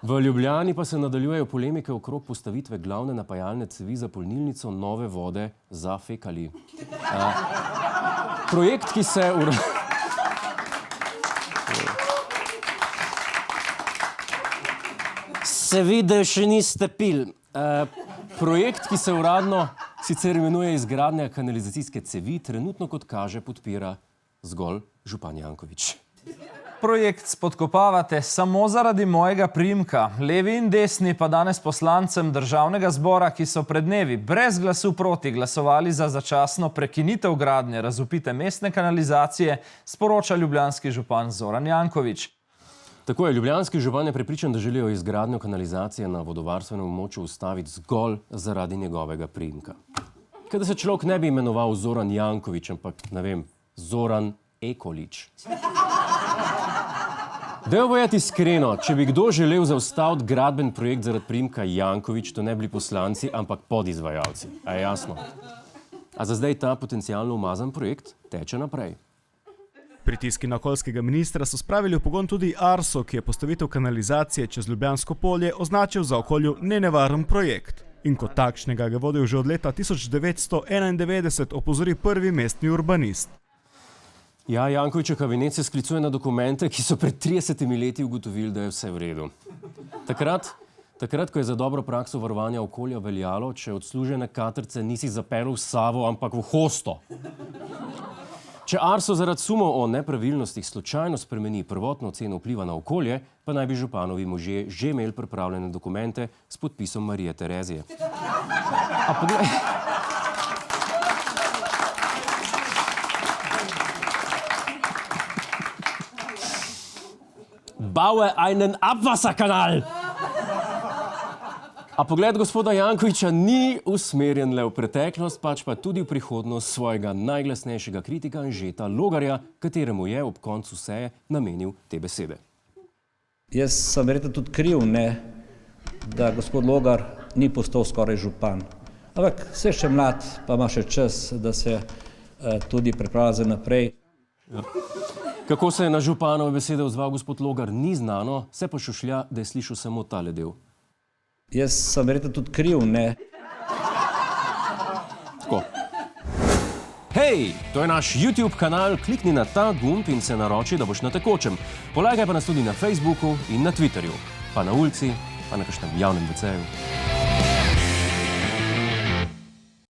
V Ljubljani pa se nadaljujejo polemike okrog postavitve glavne napajalne cevi za polnilnico Nove vode za fekali. Projekt, ki se... Se vidi, še niste pil. Projekt, ki se uradno sicer imenuje izgradnja kanalizacijske cevi, trenutno kot kaže podpira zgolj župan Janković. Projekt spodkopavate samo zaradi mojega priimka. Levi in desni pa danes poslancem Državnega zbora, ki so pred dnevi brez glasu proti glasovali za začasno prekinitev gradnje razvpite mestne kanalizacije, sporoča ljubljanski župan Zoran Janković. Tako je, ljubljanski župan je prepričan, da želijo izgradnjo kanalizacije na vodovarstvenem območju ustaviti zgolj zaradi njegovega priimka. Kaj da se človek ne bi imenoval Zoran Janković, ampak, ne vem, Zoran Ekolič. Dajmo povedati iskreno, če bi kdo želel zaustaviti gradben projekt zaradi priimka Janković, to ne bili poslanci, ampak podizvajalci. A je jasno? A za zdaj ta potencialno umazan projekt teče naprej. Pritiski na okoljskega ministra so spravili v pogon tudi Arso, ki je postavitev kanalizacije čez Ljubljansko polje označil za okolju nenevaren projekt. In kot takšnega ga vodil že od leta 1991, opozori prvi mestni urbanist. Ja, Jankovićev kabinet se sklicuje na dokumente, ki so pred 30 leti ugotovili, da je vse v redu. Takrat, ko je za dobro prakso varovanja okolja veljalo, če odslužene katrce nisi zapeljal v Savo, ampak v Hosto. Če Arso zaradi sumov o nepravilnostih slučajno spremeni prvotno oceno vpliva na okolje, pa naj bi županovi možje že imeli pripravljene dokumente s podpisom Marije Terezije. A poglej... Baue einen Abwasserkanal! A pogled gospoda Jankovića ni usmerjen le v preteklost, pač pa tudi v prihodnost svojega najglasnejšega kritika Anžeta Logarja, kateremu je ob koncu seje namenil te besede. Jaz sem verjetno tudi kriv, da gospod Logar ni postal skoraj župan. Ampak vse še mlad, pa ima še čas, da se tudi pripravlja za naprej. Ja. Kako se je na županove besede odzval gospod Logar, ni znano, se pa šušlja, da je slišal samo tale del. Jaz sem verjetno tudi kriv, Tako. Hej, to je naš YouTube kanal, klikni na ta gumb in se naroči, da boš na tekočem. Polagaj pa nas tudi na Facebooku in na Twitterju, pa na ulici, pa na kakšnem javnem WC-ju.